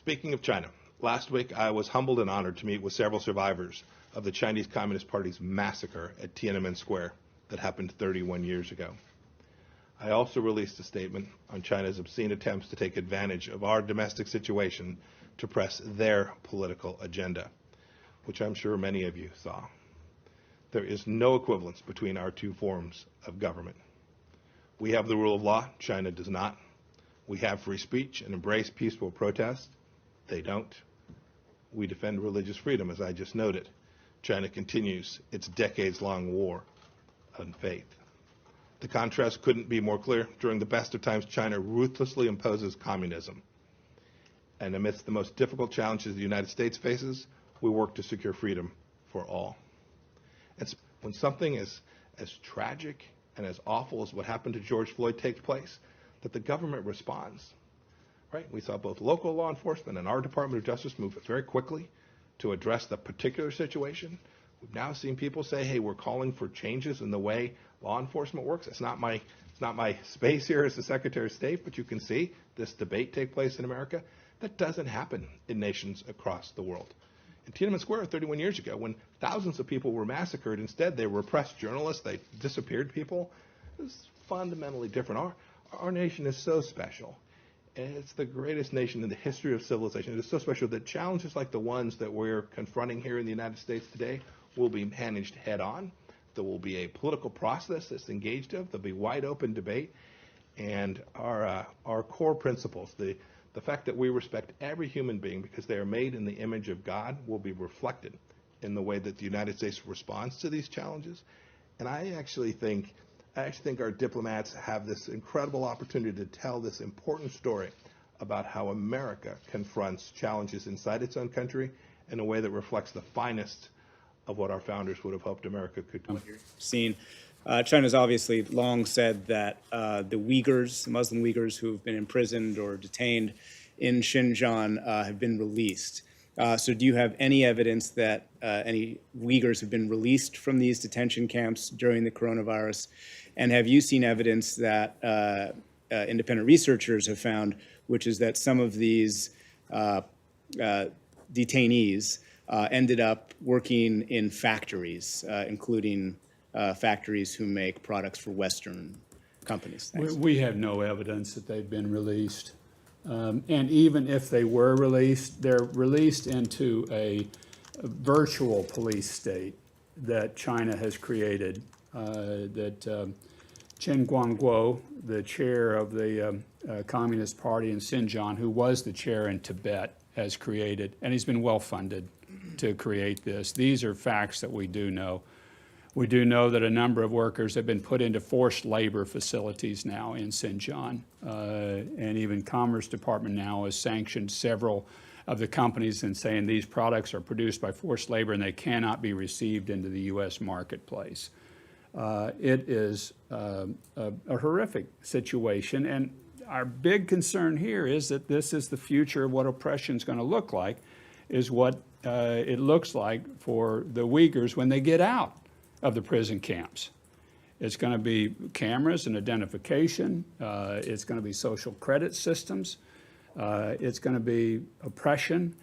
Speaking of China, last week I was humbled and honored to meet with several survivors of the Chinese Communist Party's massacre at Tiananmen Square that happened 31 years ago. I also released a statement on China's obscene attempts to take advantage of our domestic situation to press their political agenda, which I'm sure many of you saw. There is no equivalence between our two forms of government. We have the rule of law, China does not. We have free speech and embrace peaceful protest, they don't. We defend religious freedom, as I just noted. China continues its decades-long war on faith. The contrast couldn't be more clear. During the best of times, China ruthlessly imposes communism. And amidst the most difficult challenges the United States faces, we work to secure freedom for all. And when something as tragic and as awful as what happened to George Floyd takes place, that the government responds. Right? We saw both local law enforcement and our Department of Justice move very quickly to address the particular situation. We've now seen people say, hey, we're calling for changes in the way law enforcement works. It's not my space here as the Secretary of State, but you can see this debate take place in America. That doesn't happen in nations across the world. In Tiananmen Square 31 years ago, when thousands of people were massacred, instead they repressed journalists, they disappeared people. It was fundamentally different. Our nation is so special. It's the greatest nation in the history of civilization. It is so special that challenges like the ones that we're confronting here in the United States today will be managed head on. There will be a political process that's engaged in. There'll be wide open debate. And our core principles, the fact that we respect every human being because they are made in the image of God, will be reflected in the way that the United States responds to these challenges. And I actually think our diplomats have this incredible opportunity to tell this important story about how America confronts challenges inside its own country in a way that reflects the finest of what our founders would have hoped America could do. China's obviously long said that the Uyghurs, Muslim Uyghurs who've been imprisoned or detained in Xinjiang have been released. So do you have any evidence that any Uyghurs have been released from these detention camps during the coronavirus? And have you seen evidence that independent researchers have found, which is that some of these detainees ended up working in factories, including factories who make products for Western companies? We have no evidence that they've been released. And even if they were released, they're released into a virtual police state that China has created, that Chen Guangguo, the chair of the Communist Party in Xinjiang, who was the chair in Tibet, has created, and he's been well funded to create this. These are facts that we do know. We do know that a number of workers have been put into forced labor facilities now in Xinjiang, and even Commerce Department now has sanctioned several of the companies and saying these products are produced by forced labor and they cannot be received into the U.S. marketplace. It is a horrific situation, and our big concern here is that this is the future of what oppression is going to look like, is what it looks like for the Uyghurs when they get out of the prison camps. It's going to be cameras and identification. It's going to be social credit systems. It's going to be oppression,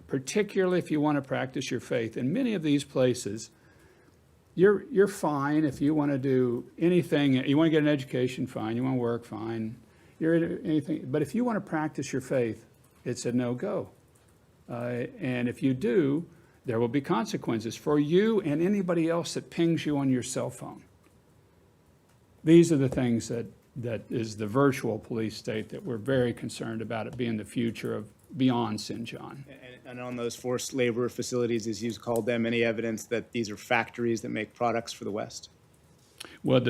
particularly if you want to practice your faith. In many of these places, you're fine if you want to do anything. You want to get an education, fine. You want to work, fine. Anything. But if you want to practice your faith, it's a no-go. And if you do, there will be consequences for you and anybody else that pings you on your cell phone. These are the things that is the virtual police state that we're very concerned about it being the future of beyond Xinjiang. And on those forced labor facilities, as you called them, any evidence that these are factories that make products for the West? Well,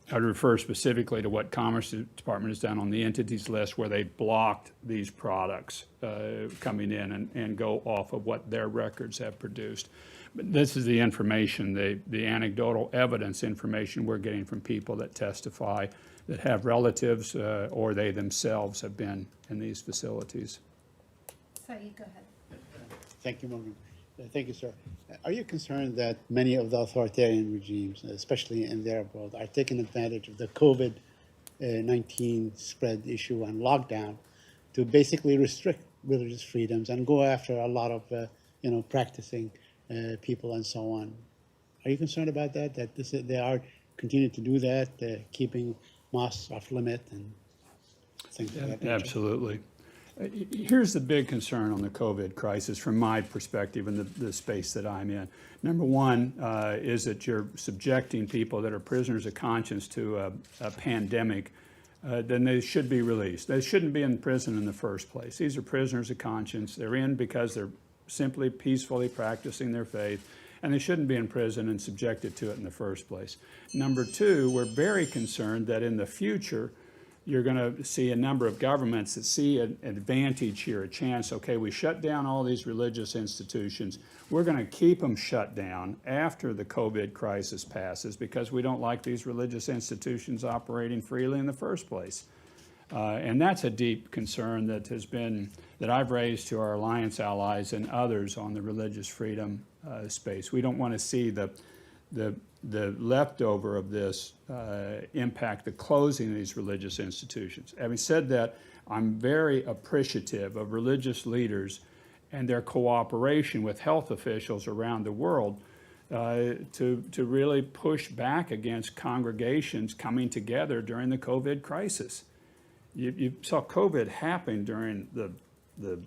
I'd refer specifically to what Commerce Department has done on the entities list, where they blocked these products coming in and go off of what their records have produced. But this is the information, the anecdotal evidence information we're getting from people that testify, that have relatives or they themselves have been in these facilities. Saeed, go ahead. Thank you, Morgan. Thank you, sir. Are you concerned that many of the authoritarian regimes, especially in the Arab world, are taking advantage of the COVID-19 spread issue and lockdown to basically restrict religious freedoms and go after a lot of, practicing people and so on. Are you concerned about that? That they are continuing to do that, keeping mosques off limit and things like that? nature? Absolutely. Here's the big concern on the COVID crisis from my perspective and the space that I'm in. Number one is that you're subjecting people that are prisoners of conscience to a pandemic. Then they should be released. They shouldn't be in prison in the first place. These are prisoners of conscience. They're in because they're simply peacefully practicing their faith, and they shouldn't be in prison and subjected to it in the first place. Number two, we're very concerned that in the future, you're going to see a number of governments that see an advantage here, a chance, okay, we shut down all these religious institutions. We're going to keep them shut down after the COVID crisis passes because we don't like these religious institutions operating freely in the first place. And that's a deep concern that I've raised to our alliance allies and others on the religious freedom space. We don't want to see the leftover of this impact the closing of these religious institutions. Having said that, I'm very appreciative of religious leaders and their cooperation with health officials around the world to really push back against congregations coming together during the COVID crisis. You saw COVID happen during the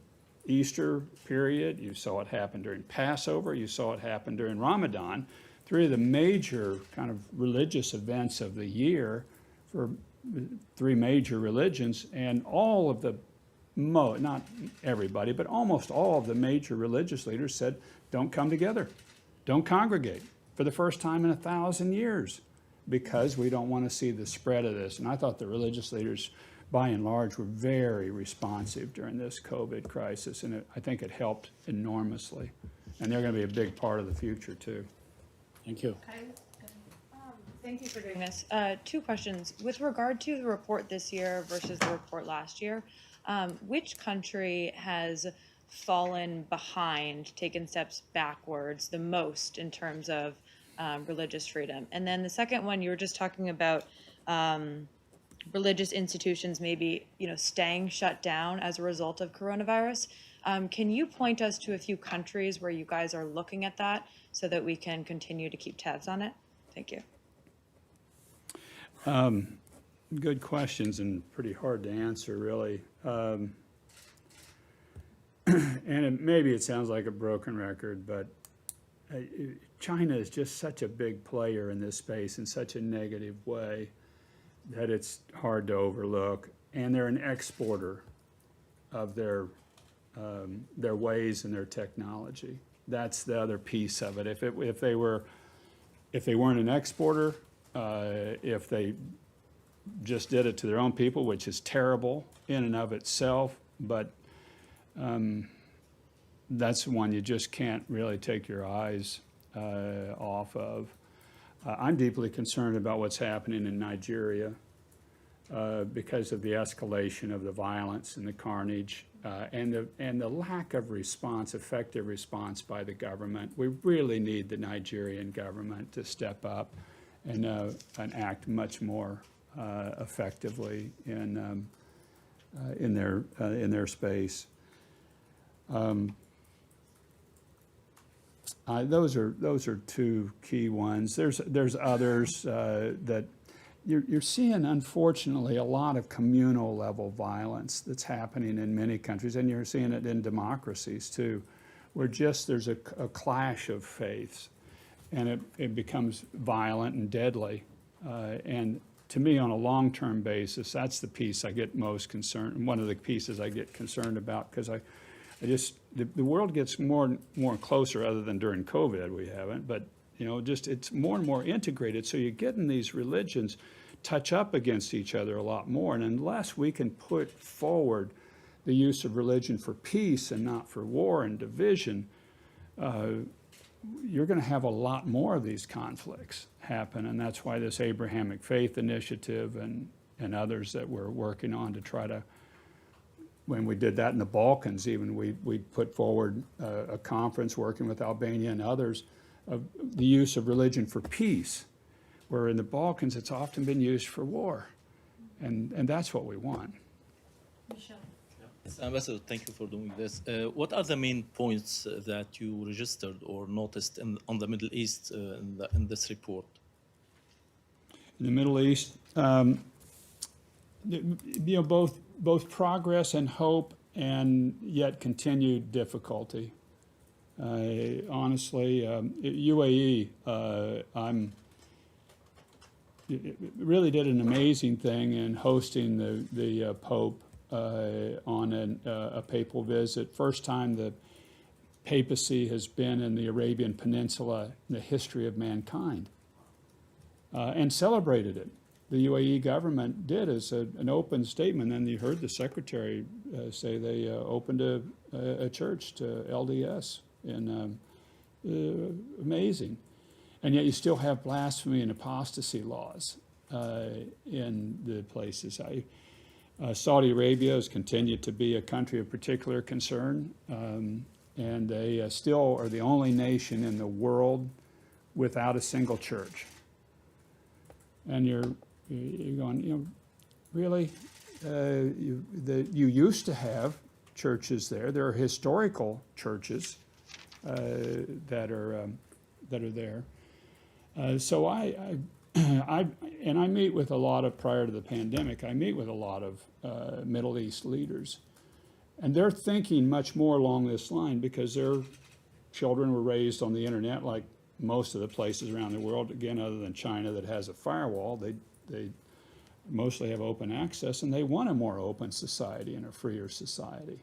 Easter period. You saw it happen during Passover. You saw it happen during Ramadan. Three of the major kind of religious events of the year for three major religions, and all of the, not everybody, but almost all of the major religious leaders said, don't come together, don't congregate for the first time in 1,000 years because we don't want to see the spread of this. And I thought the religious leaders, by and large, were very responsive during this COVID crisis, and I think it helped enormously. And they're going to be a big part of the future, too. Thank you. Thank you for doing this. Two questions. With regard to the report this year versus the report last year, which country has fallen behind, taken steps backwards the most in terms of religious freedom? And then the second one, you were just talking about religious institutions maybe staying shut down as a result of coronavirus. Can you point us to a few countries where you guys are looking at that so that we can continue to keep tabs on it? Thank you. Good questions and pretty hard to answer, really. And maybe it sounds like a broken record, but China is just such a big player in this space in such a negative way that it's hard to overlook. And they're an exporter of their ways and their technology. That's the other piece of it. If they weren't an exporter, if they just did it to their own people, which is terrible in and of itself, but that's one you just can't really take your eyes off of. I'm deeply concerned about what's happening in Nigeria because of the escalation of the violence and the carnage and the lack of response, effective response by the government. We really need the Nigerian government to step up and act much more effectively in their space. Those are two key ones. There's others that you're seeing, unfortunately, a lot of communal level violence that's happening in many countries, and you're seeing it in democracies too, where there's a clash of faiths, and it becomes violent and deadly. And to me, on a long-term basis, that's the piece I get most concerned. One of the pieces I get concerned about, because the world gets more and more closer, other than during COVID we haven't, but it's more and more integrated. So you're getting these religions touch up against each other a lot more. And unless we can put forward the use of religion for peace and not for war and division, you're going to have a lot more of these conflicts happen. And that's why this Abrahamic Faith Initiative and others that we're working on to try to, when we did that in the Balkans even, we put forward a conference working with Albania and others of the use of religion for peace, where in the Balkans it's often been used for war. And that's what we want. Michelle. Ambassador, thank you for doing this. What are the main points that you registered or noticed on the Middle East in this report? In the Middle East, both progress and hope, and yet continued difficulty. Honestly, UAE, really did an amazing thing in hosting the Pope on a papal visit. First time the papacy has been in the Arabian Peninsula in the history of mankind, and celebrated it. The UAE government did as an open statement, and you heard the secretary say they opened a church to LDS, and amazing. And yet you still have blasphemy and apostasy laws in the places. Saudi Arabia has continued to be a country of particular concern, and they still are the only nation in the world without a single church. And you're going, really? You used to have churches there. There are historical churches that are there. So I meet with a lot of, prior to the pandemic, I meet with a lot of Middle East leaders. And they're thinking much more along this line because their children were raised on the internet like most of the places around the world, again, other than China that has a firewall. They mostly have open access, and they want a more open society and a freer society.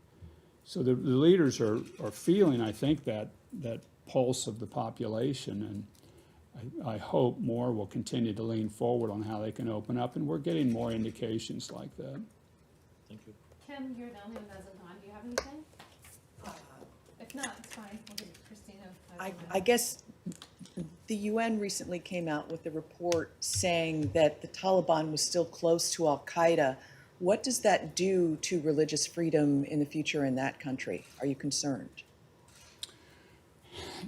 So the leaders are feeling, I think, that pulse of the population, and I hope more will continue to lean forward on how they can open up, and we're getting more indications like that. Thank you. Kim, you're down there, Mazatlan. Do you have anything? If not, it's fine. We'll give Christina. I guess the UN recently came out with a report saying that the Taliban was still close to al-Qaeda. What does that do to religious freedom in the future in that country? Are you concerned?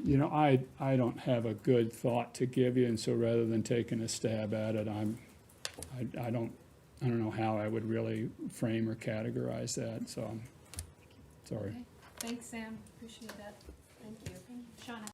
I don't have a good thought to give you, and so rather than taking a stab at it, I don't know how I would really frame or categorize that. So I'm sorry. Okay. Thanks, Sam. Appreciate that. Thank you. Shauna.